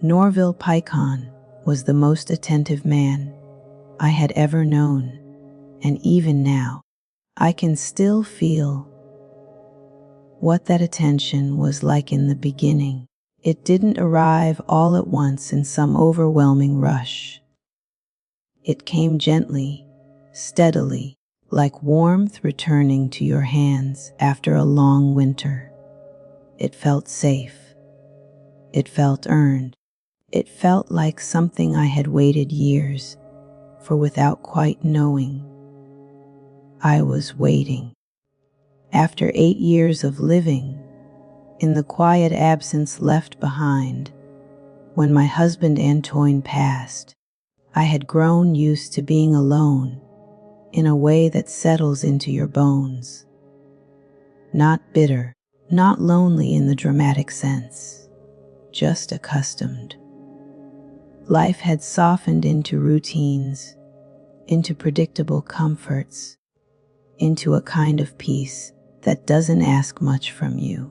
Norville Pycon was the most attentive man I had ever known, and even now, I can still feel what that attention was like in the beginning. It didn't arrive all at once in some overwhelming rush. It came gently, steadily, like warmth returning to your hands after a long winter. It felt safe. It felt earned. It felt like something I had waited years for without quite knowing. I was waiting. After 8 years of living in the quiet absence left behind, when my husband Antoine passed, I had grown used to being alone in a way that settles into your bones. Not bitter, not lonely in the dramatic sense, just accustomed. Life had softened into routines, into predictable comforts, into a kind of peace that doesn't ask much from you.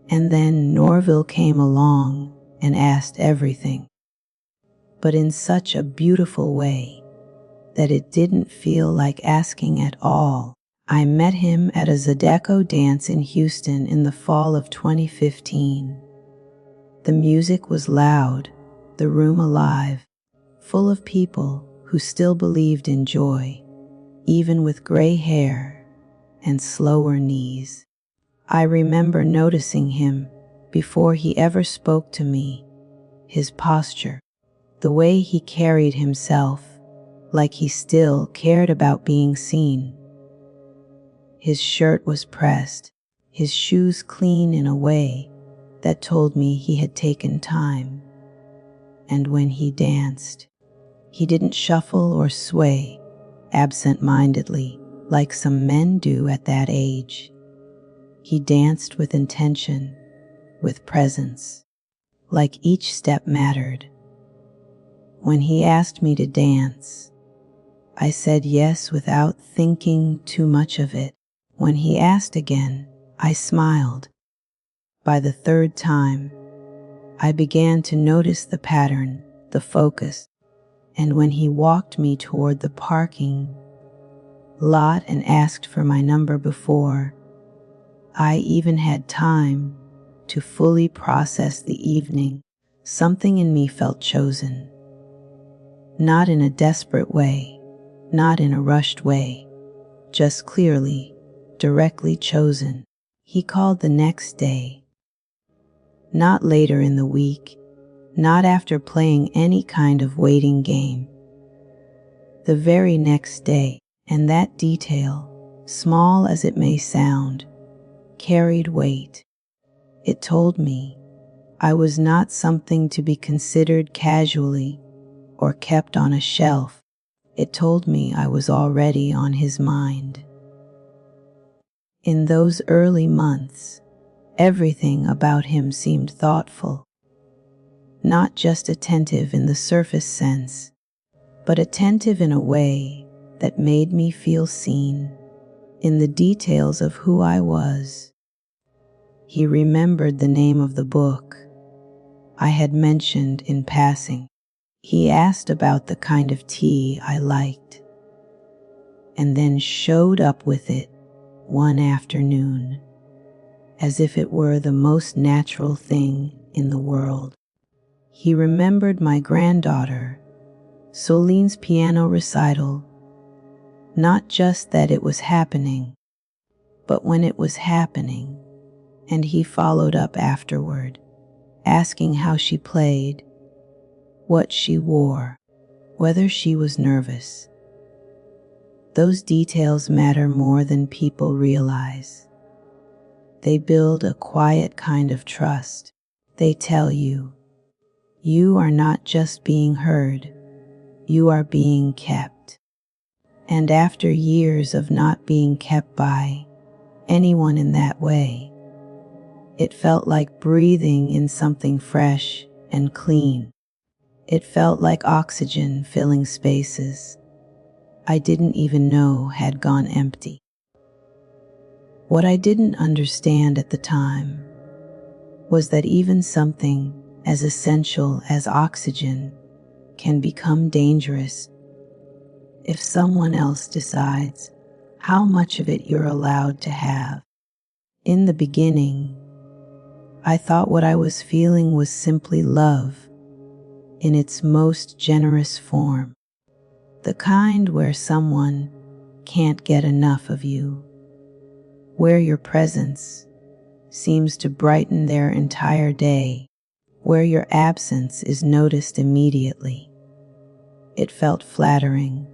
And then Norville came along and asked everything, but in such a beautiful way that it didn't feel like asking at all. I met him at a Zydeco dance in Houston in the fall of 2015. The music was loud, the room alive, full of people who still believed in joy, even with gray hair and slower knees. I remember noticing him before he ever spoke to me, his posture, the way he carried himself, like he still cared about being seen. His shirt was pressed, his shoes clean in a way that told me he had taken time. And when he danced, he didn't shuffle or sway absent-mindedly like some men do at that age. He danced with intention, with presence, like each step mattered. When he asked me to dance, I said yes without thinking too much of it. When he asked again, I smiled. By the third time, I began to notice the pattern, the focus, and when he walked me toward the parking lot and asked for my number before I even had time to fully process the evening, something in me felt chosen. Not in a desperate way, not in a rushed way, just clearly, directly chosen. He called the next day. Not later in the week, not after playing any kind of waiting game. The very next day, and that detail, small as it may sound, carried weight. It told me I was not something to be considered casually or kept on a shelf. It told me I was already on his mind. In those early months, everything about him seemed thoughtful, not just attentive in the surface sense, but attentive in a way that made me feel seen in the details of who I was. He remembered the name of the book I had mentioned in passing. He asked about the kind of tea I liked, and then showed up with it one afternoon, as if it were the most natural thing in the world. He remembered my granddaughter, Soline's piano recital, not just that it was happening, but when it was happening, and he followed up afterward, asking how she played, what she wore, whether she was nervous. Those details matter more than people realize. They build a quiet kind of trust. They tell you, you are not just being heard, you are being kept. And after years of not being kept by anyone in that way, it felt like breathing in something fresh and clean. It felt like oxygen filling spaces I didn't even know had gone empty. What I didn't understand at the time was that even something as essential as oxygen, can become dangerous if someone else decides how much of it you're allowed to have. In the beginning, I thought what I was feeling was simply love in its most generous form, the kind where someone can't get enough of you, where your presence seems to brighten their entire day, where your absence is noticed immediately. It felt flattering,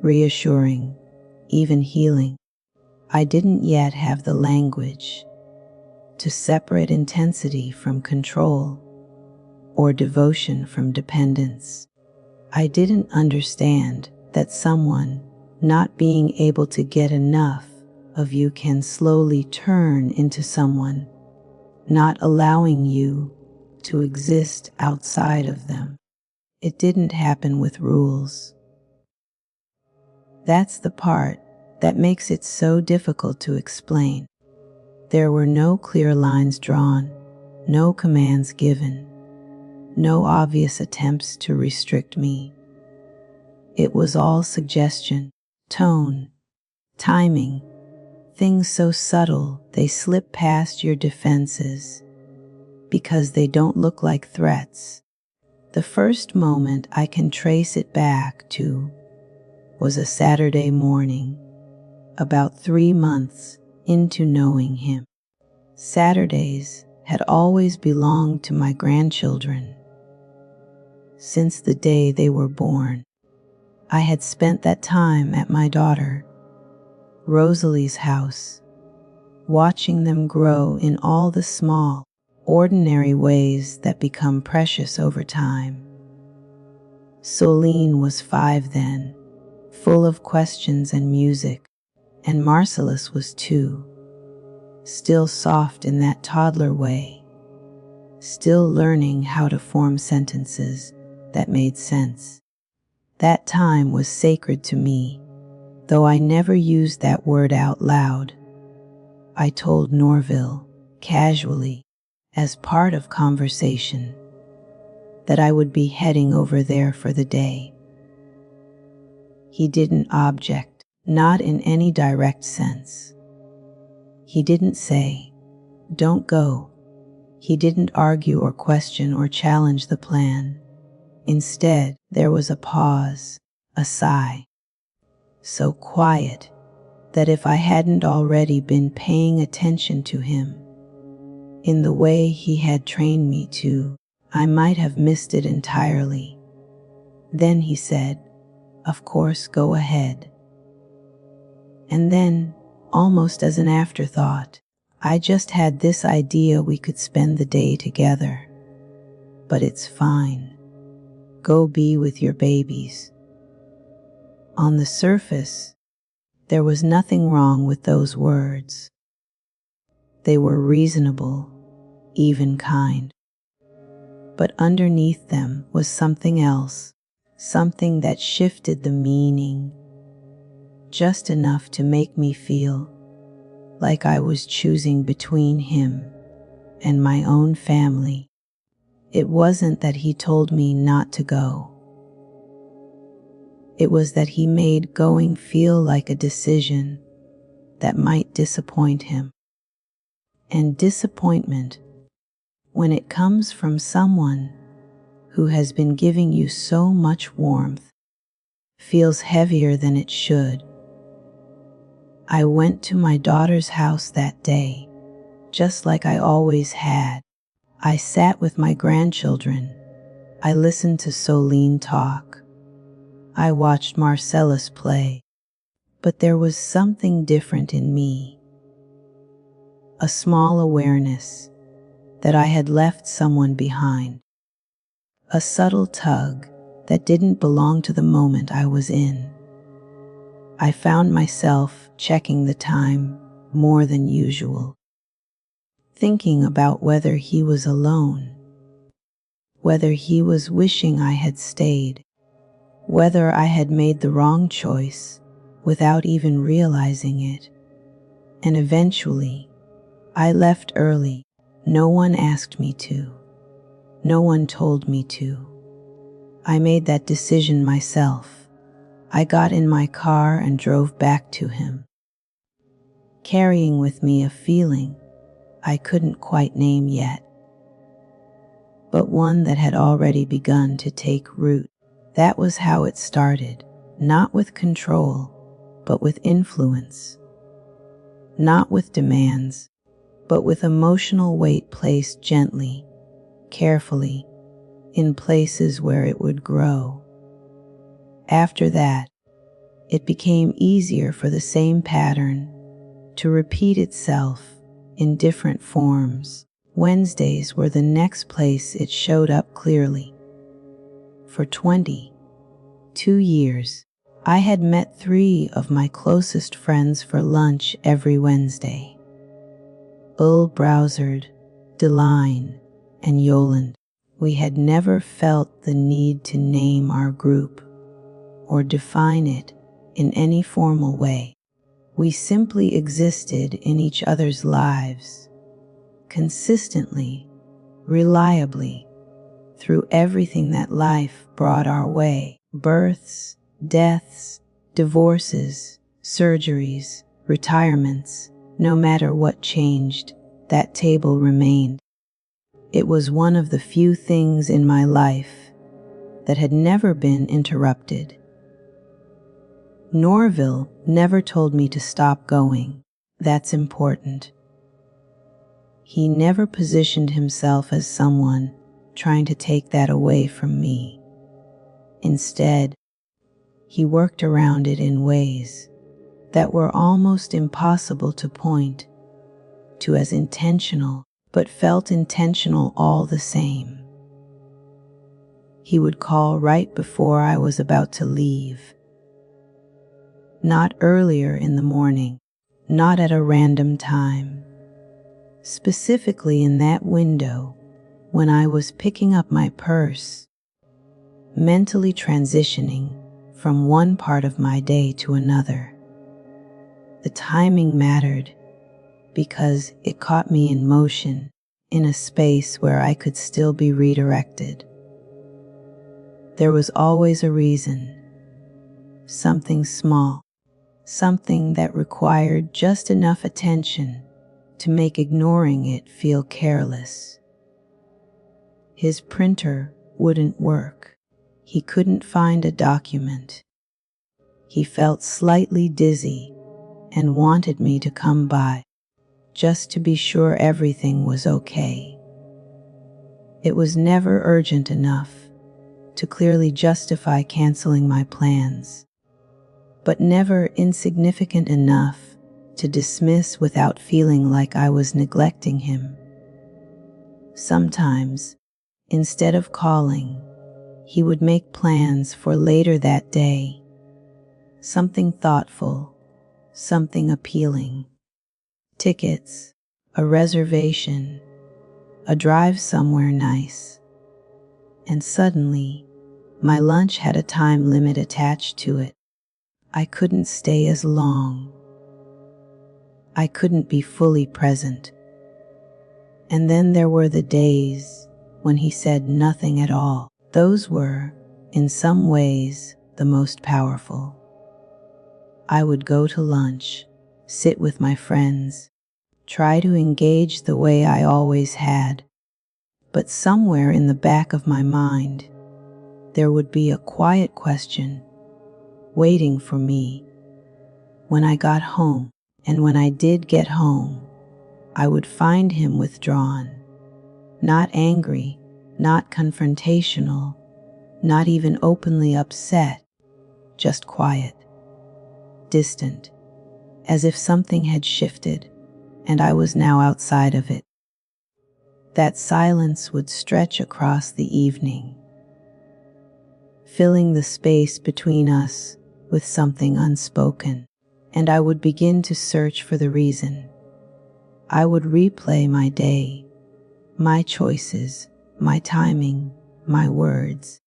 reassuring, even healing. I didn't yet have the language to separate intensity from control or devotion from dependence. I didn't understand that someone not being able to get enough of you can slowly turn into someone not allowing you to exist outside of them. It didn't happen with rules. That's the part that makes it so difficult to explain. There were no clear lines drawn, no commands given, no obvious attempts to restrict me. It was all suggestion, tone, timing, things so subtle they slip past your defenses because they don't look like threats. The first moment I can trace it back to was a Saturday morning, about 3 months into knowing him. Saturdays had always belonged to my grandchildren. Since the day they were born, I had spent that time at my daughter, Rosalie's house, watching them grow in all the small, ordinary ways that become precious over time. Soline was 5 then, full of questions and music, and Marcellus was 2, still soft in that toddler way, still learning how to form sentences that made sense. That time was sacred to me, though I never used that word out loud. I told Norville, casually, as part of conversation, that I would be heading over there for the day. He didn't object, not in any direct sense. He didn't say, "Don't go." He didn't argue or question or challenge the plan. Instead, there was a pause, a sigh, so quiet that if I hadn't already been paying attention to him in the way he had trained me to, I might have missed it entirely. Then he said, "Of course, go ahead." And then, almost as an afterthought, "I just had this idea we could spend the day together. But it's fine. Go be with your babies." On the surface, there was nothing wrong with those words. They were reasonable, even kind. But underneath them was something else, something that shifted the meaning, just enough to make me feel like I was choosing between him and my own family. It wasn't that he told me not to go. It was that he made going feel like a decision that might disappoint him. And disappointment, when it comes from someone who has been giving you so much warmth, feels heavier than it should. I went to my daughter's house that day, just like I always had. I sat with my grandchildren. I listened to Soline talk. I watched Marcellus play. But there was something different in me. A small awareness that I had left someone behind. A subtle tug that didn't belong to the moment I was in. I found myself checking the time more than usual, thinking about whether he was alone, whether he was wishing I had stayed, whether I had made the wrong choice without even realizing it. And eventually, I left early. No one asked me to. No one told me to. I made that decision myself. I got in my car and drove back to him, carrying with me a feeling I couldn't quite name yet, but one that had already begun to take root. That was how it started, not with control, but with influence. Not with demands, but with emotional weight placed gently, carefully, in places where it would grow. After that, it became easier for the same pattern to repeat itself in different forms. Wednesdays were the next place it showed up clearly. For 22 years, I had met 3 of my closest friends for lunch every Wednesday. Browsard, Deline, and Yoland. We had never felt the need to name our group or define it in any formal way. We simply existed in each other's lives, consistently, reliably, through everything that life brought our way. Births, deaths, divorces, surgeries, retirements. No matter what changed, that table remained. It was one of the few things in my life that had never been interrupted. Norville never told me to stop going. That's important. He never positioned himself as someone trying to take that away from me. Instead, he worked around it in ways that were almost impossible to point to as intentional, but felt intentional all the same. He would call right before I was about to leave. Not earlier in the morning, not at a random time. Specifically in that window when I was picking up my purse, mentally transitioning from one part of my day to another. The timing mattered because it caught me in motion, in a space where I could still be redirected. There was always a reason, something small, something that required just enough attention to make ignoring it feel careless. His printer wouldn't work. He couldn't find a document. He felt slightly dizzy and wanted me to come by, just to be sure everything was okay. It was never urgent enough to clearly justify canceling my plans, but never insignificant enough to dismiss without feeling like I was neglecting him. Sometimes, instead of calling, he would make plans for later that day. Something thoughtful, something appealing. Tickets, a reservation, a drive somewhere nice. And suddenly, my lunch had a time limit attached to it. I couldn't stay as long. I couldn't be fully present. And then there were the days when he said nothing at all. Those were, in some ways, the most powerful. I would go to lunch, sit with my friends, try to engage the way I always had. But somewhere in the back of my mind, there would be a quiet question waiting for me. When I got home, and when I did get home, I would find him withdrawn, not angry, not confrontational, not even openly upset, just quiet, distant, as if something had shifted and I was now outside of it. That silence would stretch across the evening, filling the space between us with something unspoken, and I would begin to search for the reason. I would replay my day, my choices, my timing, my words,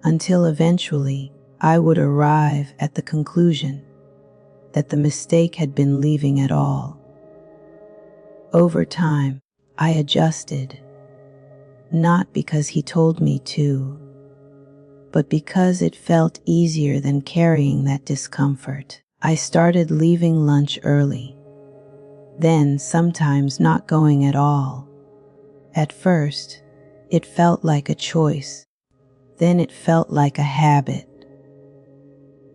until eventually I would arrive at the conclusion that the mistake had been leaving at all. Over time, I adjusted. not because he told me to, but because it felt easier than carrying that discomfort. I started leaving lunch early, then sometimes not going at all. At first, it felt like a choice. Then it felt like a habit.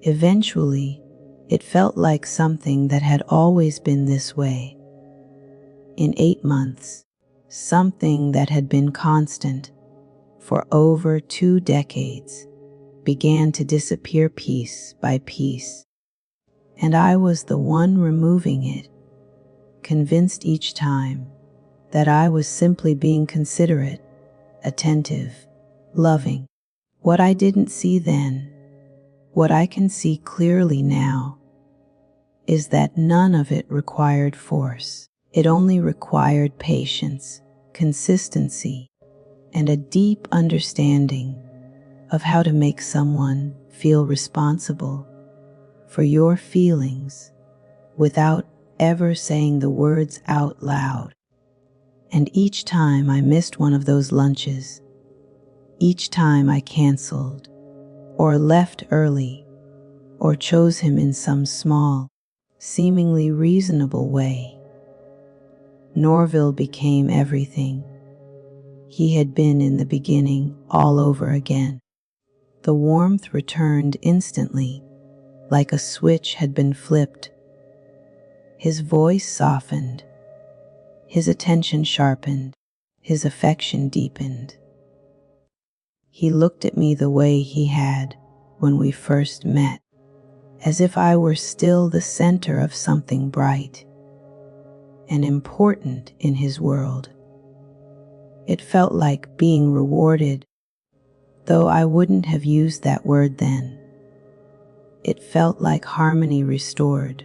Eventually, it felt like something that had always been this way. In 8 months, something that had been constant for over 2 decades began to disappear piece by piece. And I was the one removing it, convinced each time that I was simply being considerate, attentive, loving. What I didn't see then, what I can see clearly now, is that none of it required force. It only required patience, consistency, and a deep understanding of how to make someone feel responsible for your feelings without ever saying the words out loud. And each time I missed one of those lunches, each time I canceled, or left early, or chose him in some small, seemingly reasonable way, Norville became everything he had been in the beginning all over again. The warmth returned instantly, like a switch had been flipped. His voice softened, his attention sharpened, his affection deepened. He looked at me the way he had when we first met, as if I were still the center of something bright and important in his world. It felt like being rewarded, though I wouldn't have used that word then. It felt like harmony restored.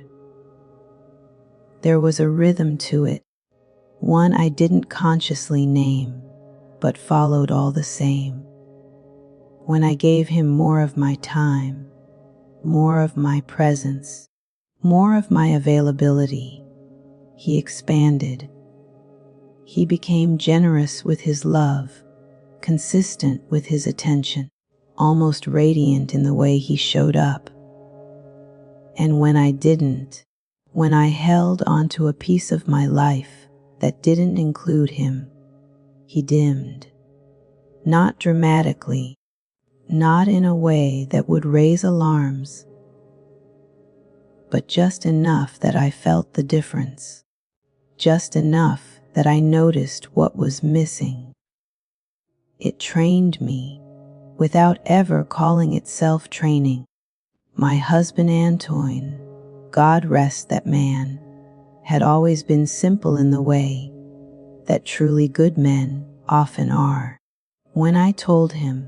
There was a rhythm to it, one I didn't consciously name, but followed all the same. When I gave him more of my time, more of my presence, more of my availability, he expanded. He became generous with his love, consistent with his attention, almost radiant in the way he showed up. And when I didn't, when I held onto a piece of my life that didn't include him, he dimmed. Not dramatically, not in a way that would raise alarms, but just enough that I felt the difference, just enough that I noticed what was missing. It trained me without ever calling itself training. My husband Antoine, God rest that man, had always been simple in the way that truly good men often are. When I told him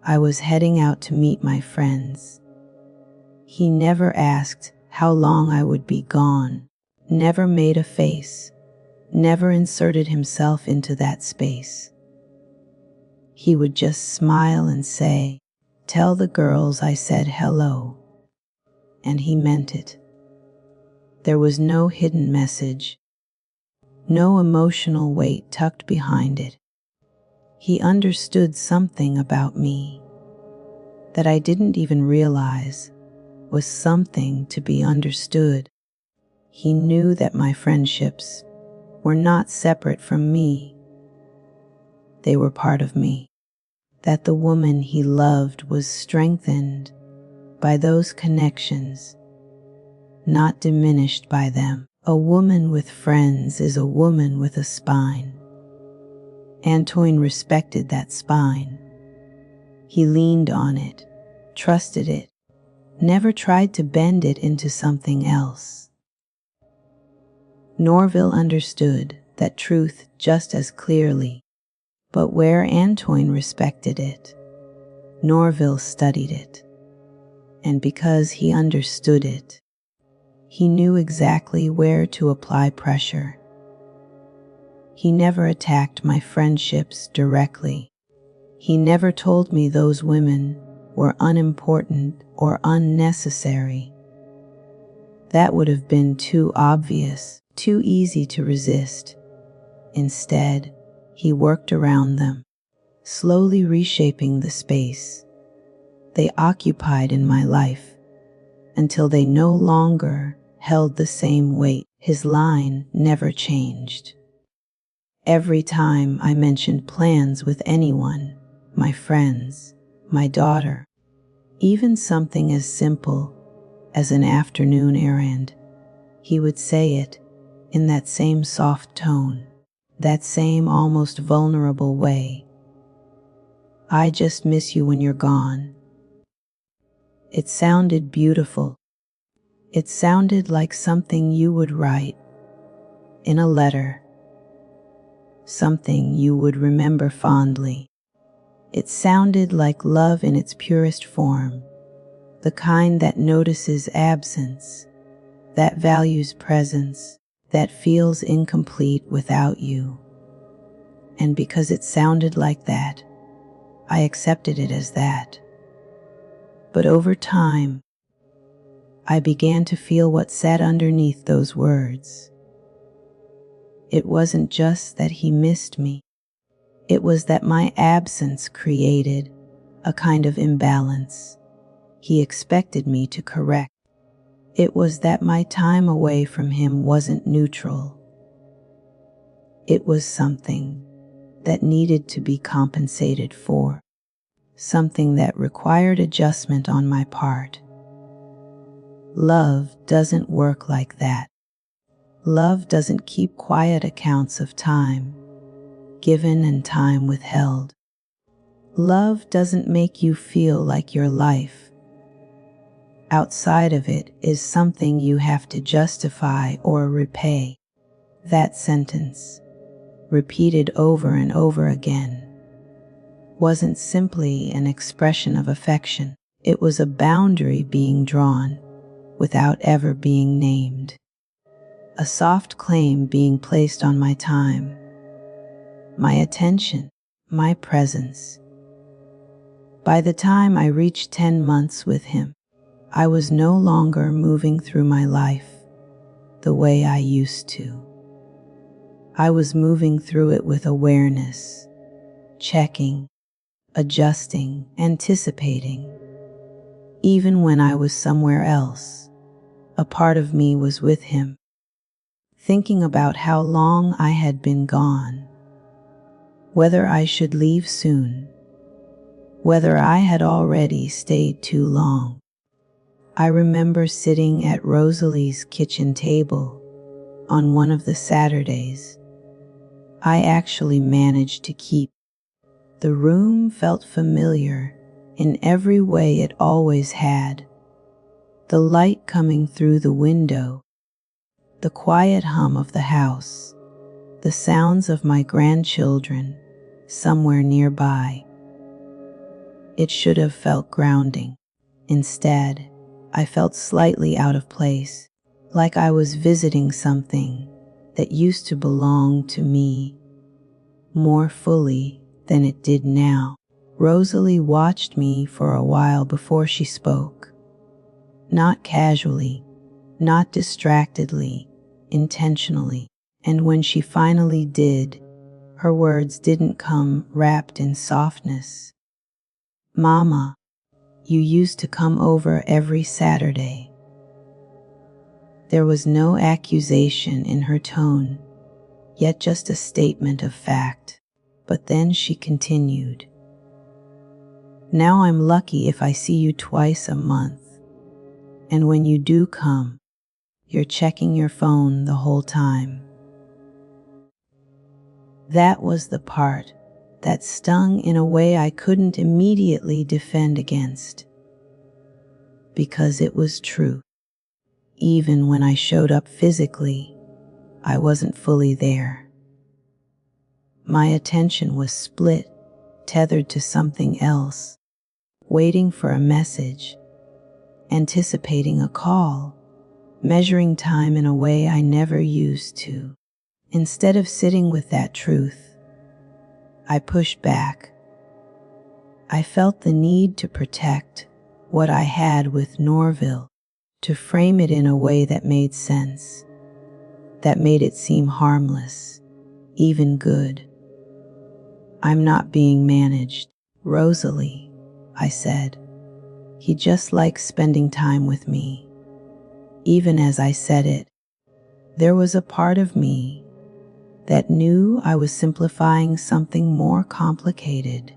I was heading out to meet my friends, he never asked how long I would be gone, never made a face, never inserted himself into that space. He would just smile and say, "Tell the girls I said hello." And he meant it. There was no hidden message, no emotional weight tucked behind it. He understood something about me that I didn't even realize was something to be understood. He knew that my friendships were not separate from me. They were part of me. That the woman he loved was strengthened by those connections, not diminished by them. A woman with friends is a woman with a spine. Antoine respected that spine. He leaned on it, trusted it, never tried to bend it into something else. Norville understood that truth just as clearly, but where Antoine respected it, Norville studied it. And because he understood it, he knew exactly where to apply pressure. He never attacked my friendships directly. He never told me those women were unimportant or unnecessary. That would have been too obvious, too easy to resist. Instead, he worked around them, slowly reshaping the space they occupied in my life until they no longer held the same weight. His line never changed. Every time I mentioned plans with anyone, my friends, my daughter, even something as simple as an afternoon errand, he would say it in that same soft tone, that same almost vulnerable way. "I just miss you when you're gone." It sounded beautiful. It sounded like something you would write in a letter, something you would remember fondly. It sounded like love in its purest form, the kind that notices absence, that values presence, that feels incomplete without you. And because it sounded like that, I accepted it as that. But over time, I began to feel what sat underneath those words. It wasn't just that he missed me. It was that my absence created a kind of imbalance he expected me to correct. It was that my time away from him wasn't neutral. It was something that needed to be compensated for, something that required adjustment on my part. Love doesn't work like that. Love doesn't keep quiet accounts of time given and time withheld. Love doesn't make you feel like your life outside of it is something you have to justify or repay. That sentence, repeated over and over again, wasn't simply an expression of affection. It was a boundary being drawn without ever being named. A soft claim being placed on my time, my attention, my presence. By the time I reached 10 months with him, I was no longer moving through my life the way I used to. I was moving through it with awareness, checking, adjusting, anticipating. Even when I was somewhere else, a part of me was with him, thinking about how long I had been gone, whether I should leave soon, whether I had already stayed too long. I remember sitting at Rosalie's kitchen table on one of the Saturdays I actually managed to keep. The room felt familiar in every way it always had. The light coming through the window, the quiet hum of the house, the sounds of my grandchildren somewhere nearby. It should have felt grounding. Instead, I felt slightly out of place, like I was visiting something that used to belong to me more fully than it did now. Rosalie watched me for a while before she spoke. Not casually, not distractedly, intentionally. And when she finally did, her words didn't come wrapped in softness. "Mama, you used to come over every Saturday." There was no accusation in her tone, yet just a statement of fact. But then she continued, "Now I'm lucky if I see you twice a month. And when you do come, you're checking your phone the whole time." That was the part that stung in a way I couldn't immediately defend against. Because it was true. Even when I showed up physically, I wasn't fully there. My attention was split, tethered to something else, waiting for a message, anticipating a call, measuring time in a way I never used to. Instead of sitting with that truth, I pushed back. I felt the need to protect what I had with Norville, to frame it in a way that made sense, that made it seem harmless, even good. I'm not being managed. Rosalie, I said. He just likes spending time with me. Even as I said it, there was a part of me that knew I was simplifying something more complicated.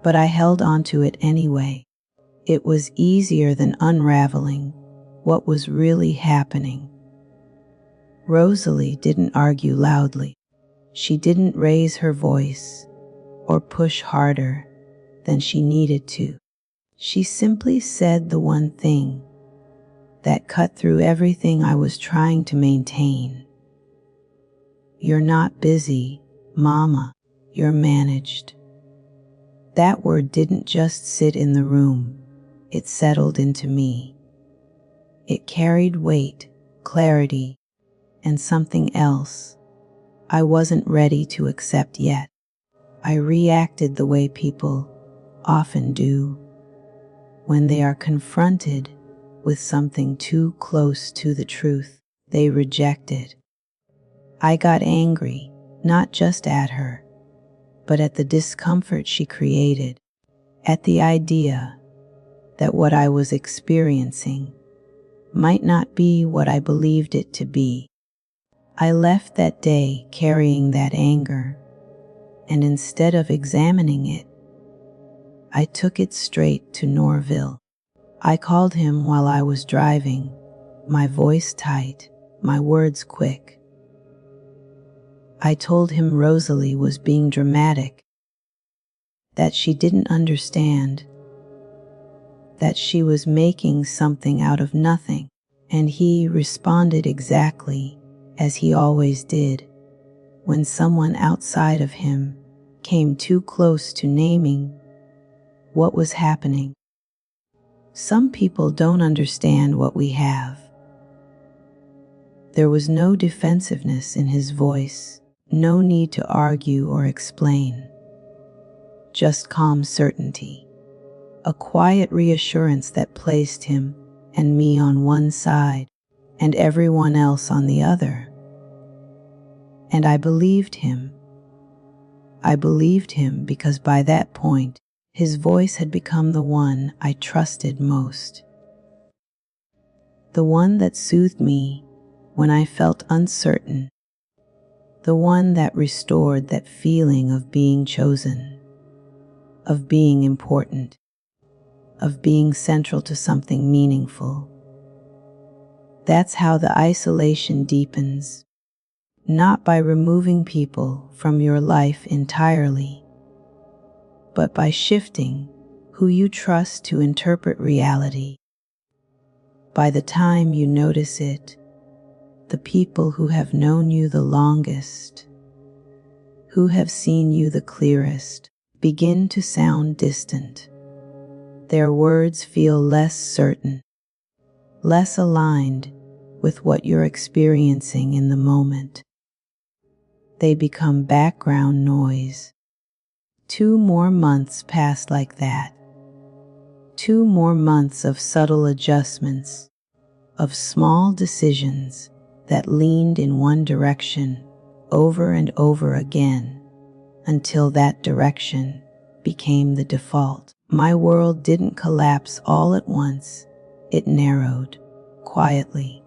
But I held on to it anyway. It was easier than unraveling what was really happening. Rosalie didn't argue loudly. She didn't raise her voice or push harder than she needed to. She simply said the one thing that cut through everything I was trying to maintain. You're not busy, Mama. You're managed. That word didn't just sit in the room. It settled into me. It carried weight, clarity, and something else I wasn't ready to accept yet. I reacted the way people often do when they are confronted with something too close to the truth. They reject it. I got angry, not just at her, but at the discomfort she created, at the idea that what I was experiencing might not be what I believed it to be. I left that day carrying that anger, and instead of examining it, I took it straight to Norville. I called him while I was driving, my voice tight, my words quick. I told him Rosalie was being dramatic, that she didn't understand, that she was making something out of nothing, and he responded exactly as he always did when someone outside of him came too close to naming what was happening. Some people don't understand what we have. There was no defensiveness in his voice, no need to argue or explain, just calm certainty, a quiet reassurance that placed him and me on one side and everyone else on the other. And I believed him. I believed him because by that point, his voice had become the one I trusted most. The one that soothed me when I felt uncertain. The one that restored that feeling of being chosen, of being important, of being central to something meaningful. That's how the isolation deepens. Not by removing people from your life entirely, but by shifting who you trust to interpret reality. By the time you notice it, the people who have known you the longest, who have seen you the clearest, begin to sound distant. Their words feel less certain, less aligned with what you're experiencing in the moment. They become background noise. 2 more months passed like that. 2 more months of subtle adjustments, of small decisions that leaned in one direction over and over again, until that direction became the default. My world didn't collapse all at once. It narrowed, quietly,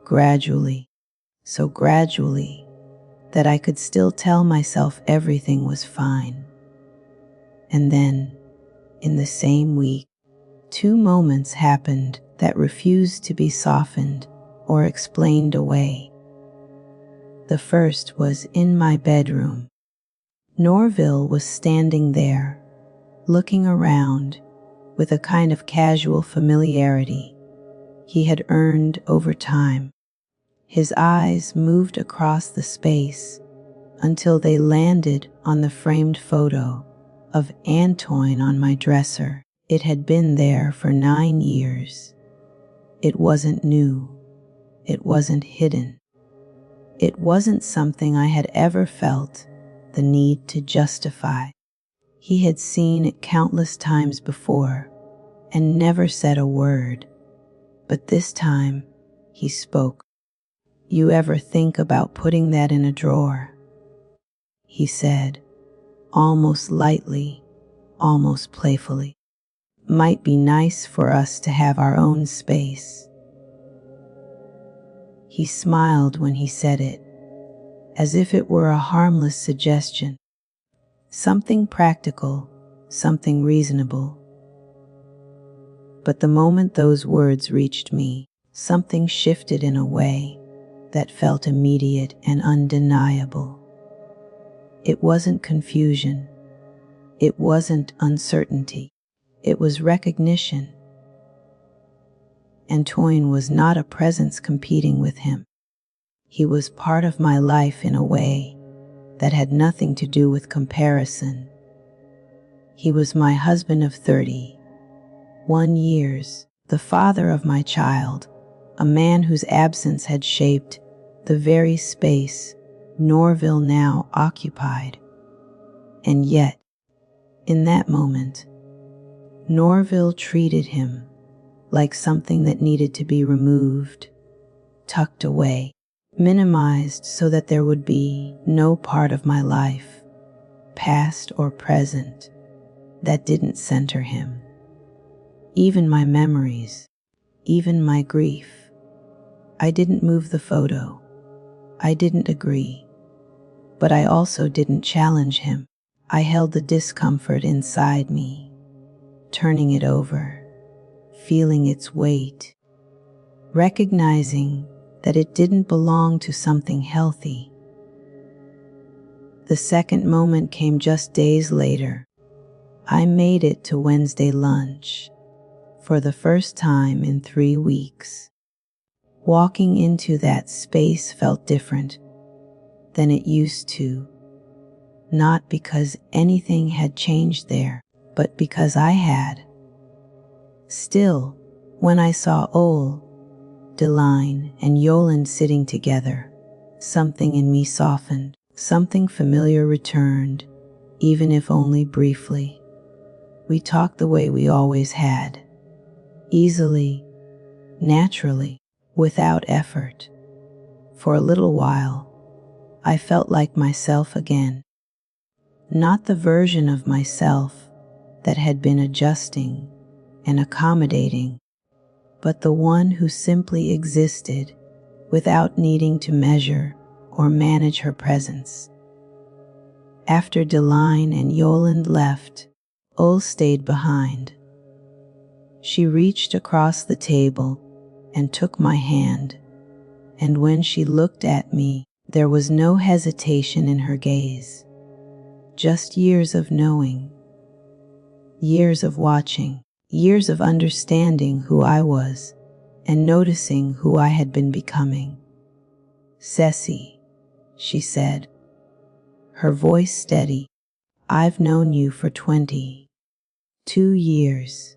gradually, so gradually that I could still tell myself everything was fine. And then, in the same week, 2 moments happened that refused to be softened or explained away. The first was in my bedroom. Norville was standing there, looking around with a kind of casual familiarity he had earned over time. His eyes moved across the space until they landed on the framed photo of Antoine on my dresser. It had been there for 9 years. It wasn't new. It wasn't hidden. It wasn't something I had ever felt the need to justify. He had seen it countless times before and never said a word. But this time, he spoke. "You ever think about putting that in a drawer?" he said, almost lightly, almost playfully. Might be nice for us to have our own space. He smiled when he said it, as if it were a harmless suggestion. Something practical, something reasonable. But the moment those words reached me, something shifted in a way that felt immediate and undeniable. It wasn't confusion. It wasn't uncertainty. It was recognition. And Toyne was not a presence competing with him. He was part of my life in a way that had nothing to do with comparison. He was my husband of 31 years, the father of my child, a man whose absence had shaped the very space Norville now occupied. And yet, in that moment, Norville treated him like something that needed to be removed, tucked away, minimized so that there would be no part of my life, past or present, that didn't center him. Even my memories, even my grief. I didn't move the photo. I didn't agree. But I also didn't challenge him. I held the discomfort inside me, turning it over, feeling its weight, recognizing that it didn't belong to something healthy. The second moment came just days later. I made it to Wednesday lunch for the first time in 3 weeks. Walking into that space felt different than it used to, not because anything had changed there, but because I had. Still, when I saw Ole, Deline, and Yolande sitting together, something in me softened, something familiar returned, even if only briefly. We talked the way we always had, easily, naturally, without effort. For a little while, I felt like myself again. Not the version of myself that had been adjusting and accommodating, but the one who simply existed without needing to measure or manage her presence. After Deline and Yolande left, Ole stayed behind. She reached across the table and took my hand, and when she looked at me, there was no hesitation in her gaze. Just years of knowing, years of watching, years of understanding who I was and noticing who I had been becoming. "Ceci," she said, her voice steady, "I've known you for 22 years.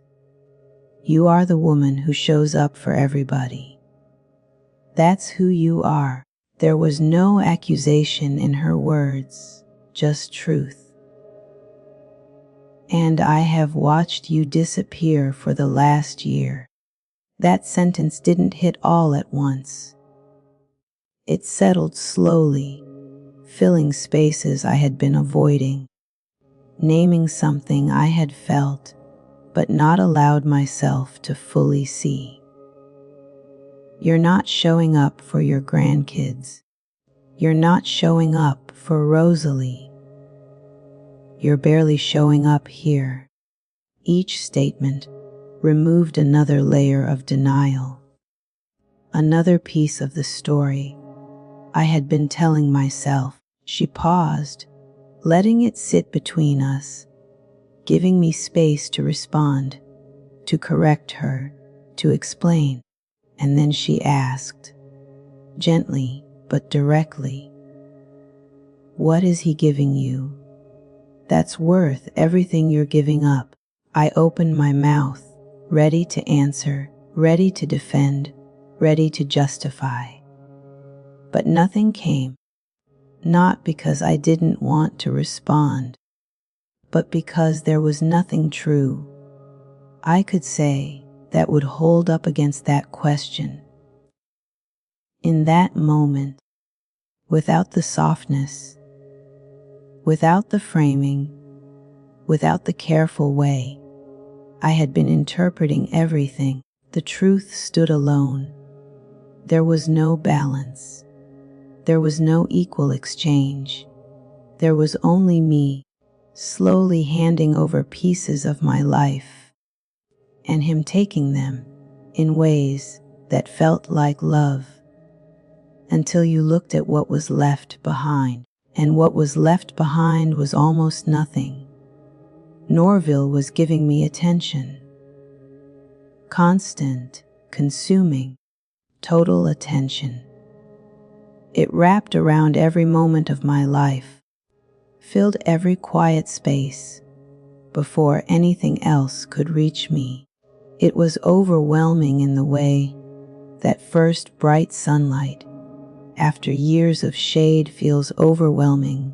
You are the woman who shows up for everybody. That's who you are." There was no accusation in her words, just truth. "And I have watched you disappear for the last year." That sentence didn't hit all at once. It settled slowly, filling spaces I had been avoiding, naming something I had felt but not allowed myself to fully see. You're not showing up for your grandkids. You're not showing up for Rosalie. You're barely showing up here. Each statement removed another layer of denial, another piece of the story I had been telling myself. She paused, letting it sit between us, giving me space to respond, to correct her, to explain. And then she asked, gently but directly, "What is he giving you that's worth everything you're giving up?" I opened my mouth, ready to answer, ready to defend, ready to justify. But nothing came, not because I didn't want to respond, but because there was nothing true I could say that would hold up against that question. In that moment, without the softness, Without the framing, without the careful way I had been interpreting everything, the truth stood alone. There was no balance. There was no equal exchange. There was only me, slowly handing over pieces of my life, and him taking them in ways that felt like love, until you looked at what was left behind, and what was left behind was almost nothing. Norville was giving me attention. Constant, consuming, total attention. It wrapped around every moment of my life, filled every quiet space before anything else could reach me. It was overwhelming in the way that first bright sunlight after years of shade feels overwhelming,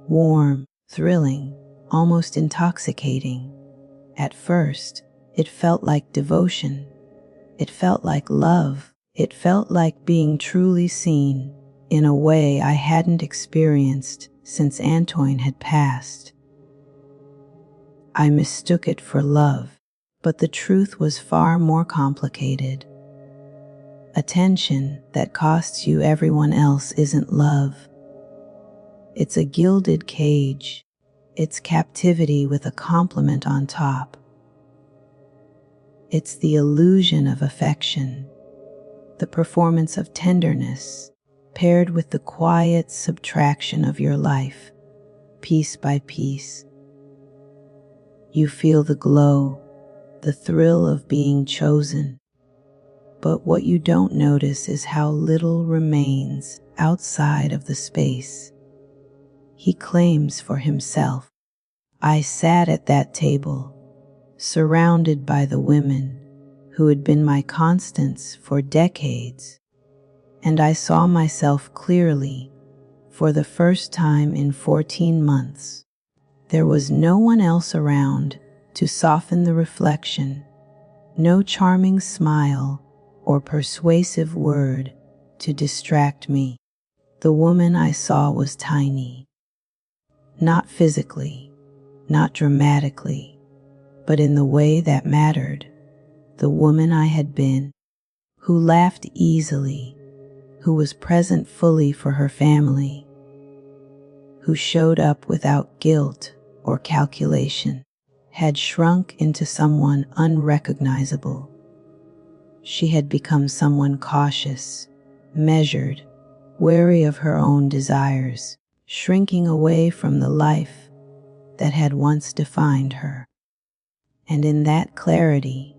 warm, thrilling, almost intoxicating. At first, it felt like devotion. It felt like love. It felt like being truly seen in a way I hadn't experienced since Antoine had passed. I mistook it for love, but the truth was far more complicated. Attention that costs you everyone else isn't love. It's a gilded cage. It's captivity with a compliment on top. It's the illusion of affection, the performance of tenderness, paired with the quiet subtraction of your life, piece by piece. You feel the glow, the thrill of being chosen. But what you don't notice is how little remains outside of the space he claims for himself. I sat at that table, surrounded by the women who had been my constants for decades, and I saw myself clearly for the first time in 14 months. There was no one else around to soften the reflection, no charming smile or persuasive word to distract me. The woman I saw was tiny, not physically, not dramatically, but in the way that mattered. The woman I had been, who laughed easily, who was present fully for her family, who showed up without guilt or calculation, had shrunk into someone unrecognizable. She had become someone cautious, measured, wary of her own desires, shrinking away from the life that had once defined her. And in that clarity,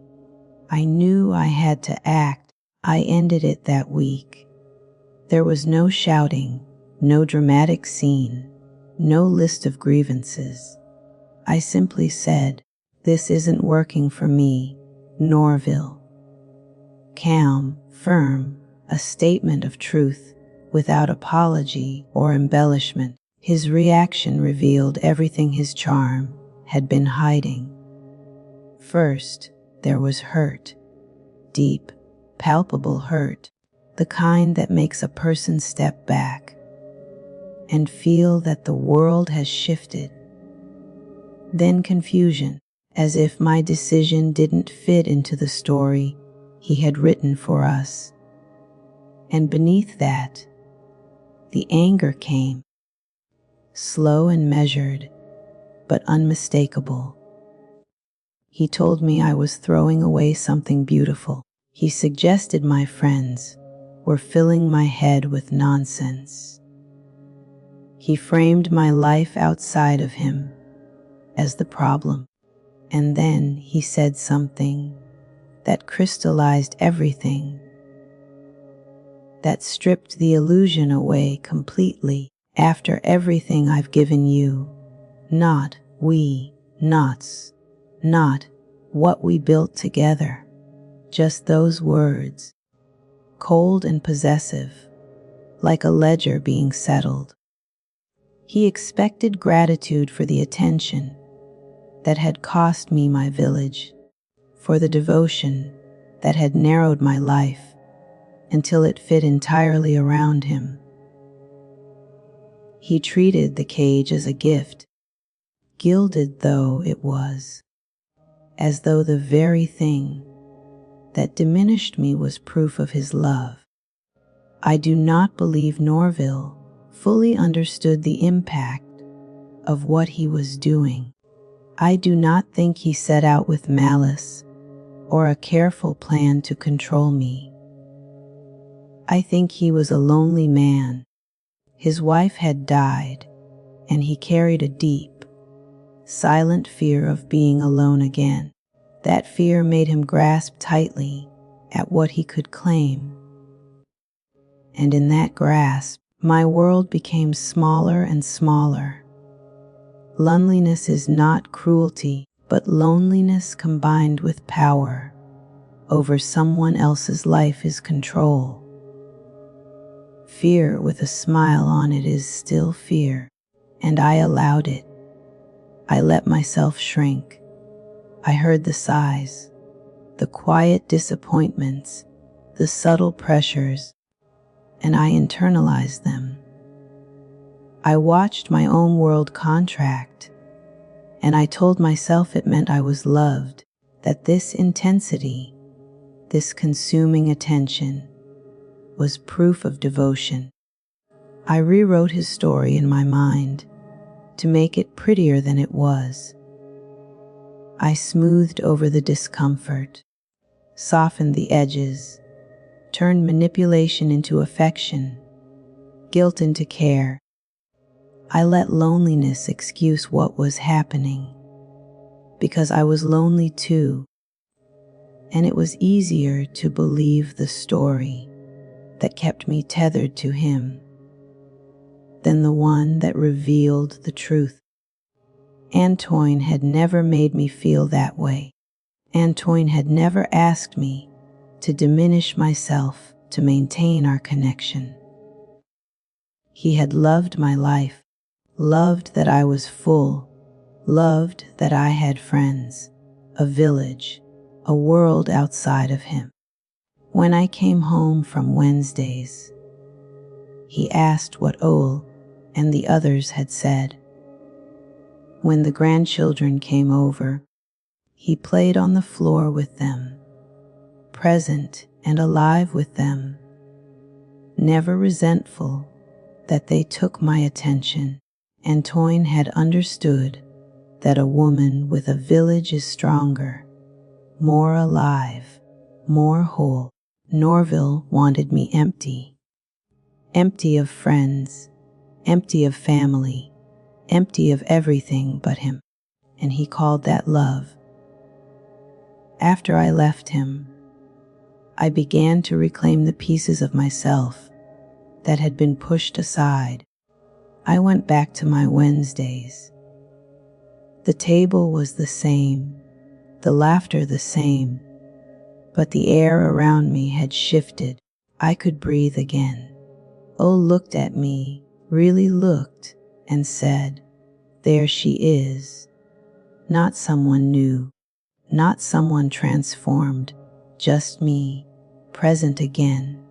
I knew I had to act. I ended it that week. There was no shouting, no dramatic scene, no list of grievances. I simply said, "This isn't working for me, Norville." Calm, firm, a statement of truth, without apology or embellishment. His reaction revealed everything his charm had been hiding. First, there was hurt. Deep, palpable hurt, the kind that makes a person step back and feel that the world has shifted. Then confusion, as if my decision didn't fit into the story he had written for us. And beneath that, the anger came, slow and measured, but unmistakable. He told me I was throwing away something beautiful. He suggested my friends were filling my head with nonsense. He framed my life outside of him as the problem. And then he said something that crystallized everything, that stripped the illusion away completely. After everything I've given you, not we, not what we built together, just those words, cold and possessive, like a ledger being settled. He expected gratitude for the attention that had cost me my village, for the devotion that had narrowed my life until it fit entirely around him. He treated the cage as a gift, gilded though it was, as though the very thing that diminished me was proof of his love. I do not believe Norville fully understood the impact of what he was doing. I do not think he set out with malice or a careful plan to control me. I think he was a lonely man. His wife had died, and he carried a deep, silent fear of being alone again. That fear made him grasp tightly at what he could claim. And in that grasp, my world became smaller and smaller. Loneliness is not cruelty, but loneliness combined with power over someone else's life is control. Fear with a smile on it is still fear, and I allowed it. I let myself shrink. I heard the sighs, the quiet disappointments, the subtle pressures, and I internalized them. I watched my own world contract, and I told myself it meant I was loved, that this intensity, this consuming attention, was proof of devotion. I rewrote his story in my mind to make it prettier than it was. I smoothed over the discomfort, softened the edges, turned manipulation into affection, guilt into care. I let loneliness excuse what was happening, because I was lonely too, and it was easier to believe the story that kept me tethered to him than the one that revealed the truth. Antoine had never made me feel that way. Antoine had never asked me to diminish myself to maintain our connection. He had loved my life, loved that I was full, loved that I had friends, a village, a world outside of him. When I came home from Wednesdays, he asked what Ole and the others had said. When the grandchildren came over, he played on the floor with them, present and alive with them, never resentful that they took my attention. Antoine had understood that a woman with a village is stronger, more alive, more whole. Norville wanted me empty. Empty of friends, empty of family, empty of everything but him, and he called that love. After I left him, I began to reclaim the pieces of myself that had been pushed aside. I went back to my Wednesdays. The table was the same, the laughter the same, but the air around me had shifted. I could breathe again. O looked at me, really looked, and said, "There she is." Not someone new, not someone transformed, just me, present again,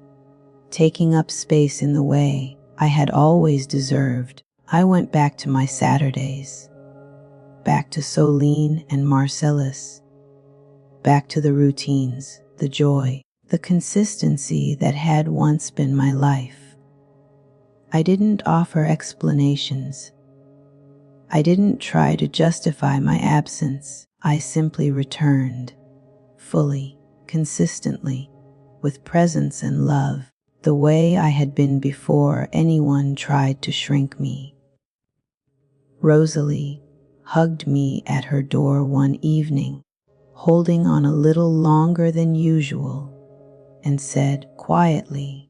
taking up space in the way I had always deserved. I went back to my Saturdays, back to Soline and Marcellus, back to the routines, the joy, the consistency that had once been my life. I didn't offer explanations. I didn't try to justify my absence. I simply returned, fully, consistently, with presence and love, the way I had been before anyone tried to shrink me. Rosalie hugged me at her door one evening, holding on a little longer than usual, and said quietly,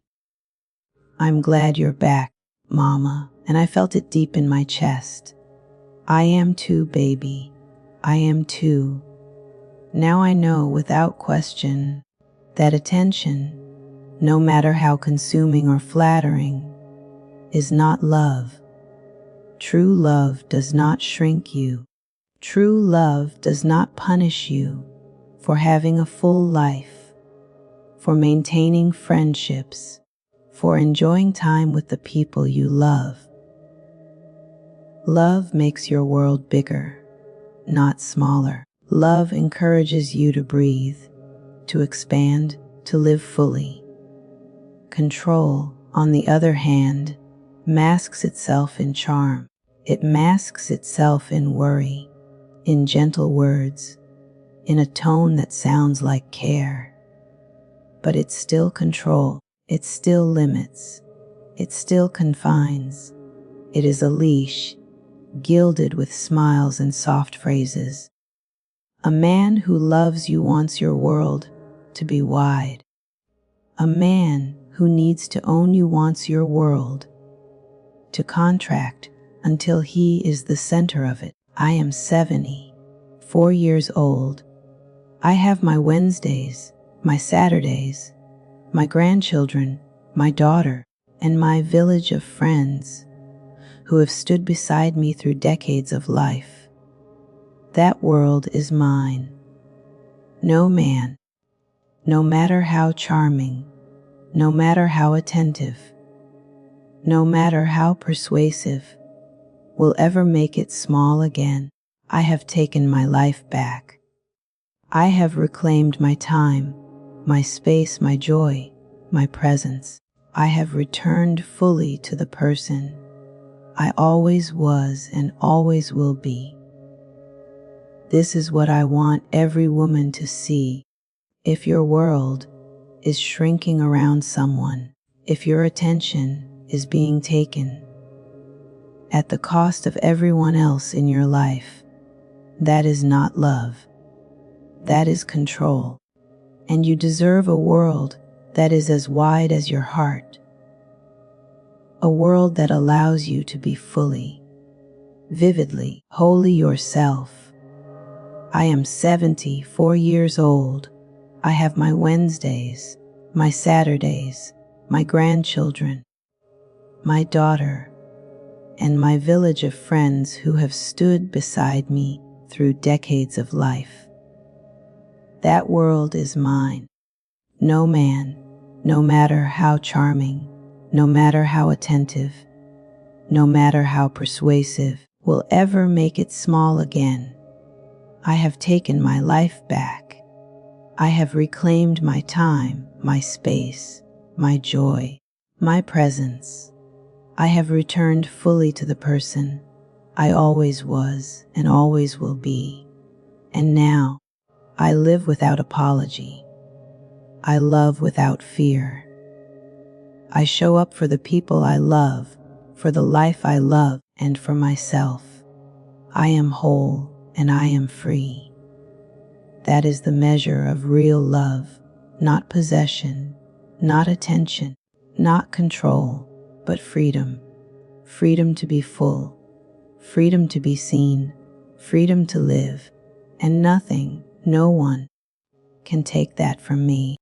"I'm glad you're back, Mama," and I felt it deep in my chest. I am too, baby. I am too. Now I know without question that attention, no matter how consuming or flattering, is not love. True love does not shrink you. True love does not punish you for having a full life, for maintaining friendships, for enjoying time with the people you love. Love makes your world bigger, not smaller. Love encourages you to breathe, to expand, to live fully. Control, on the other hand, masks itself in charm. It masks itself in worry, in gentle words, in a tone that sounds like care. But it's still control, it still limits, it still confines. It is a leash, gilded with smiles and soft phrases. A man who loves you wants your world to be wide. A man who needs to own you wants your world to contract until he is the center of it. I am 74 years old. I have my Wednesdays, my Saturdays, my grandchildren, my daughter, and my village of friends who have stood beside me through decades of life. That world is mine. No man, no matter how charming, no matter how attentive, no matter how persuasive, will ever make it small again. I have taken my life back. I have reclaimed my time, my space, my joy, my presence. I have returned fully to the person I always was and always will be. This is what I want every woman to see. If your world is shrinking around someone, if your attention is being taken at the cost of everyone else in your life, that is not love. That is control. And you deserve a world that is as wide as your heart. A world that allows you to be fully, vividly, wholly yourself. I am 74 years old. I have my Wednesdays, my Saturdays, my grandchildren, my daughter, and my village of friends who have stood beside me through decades of life. That world is mine. No man, no matter how charming, no matter how attentive, no matter how persuasive, will ever make it small again. I have taken my life back. I have reclaimed my time, my space, my joy, my presence. I have returned fully to the person I always was and always will be. And now, I live without apology. I love without fear. I show up for the people I love, for the life I love, and for myself. I am whole and I am free. That is the measure of real love, not possession, not attention, not control, but freedom. Freedom to be full, freedom to be seen, freedom to live, and nothing, no one, can take that from me.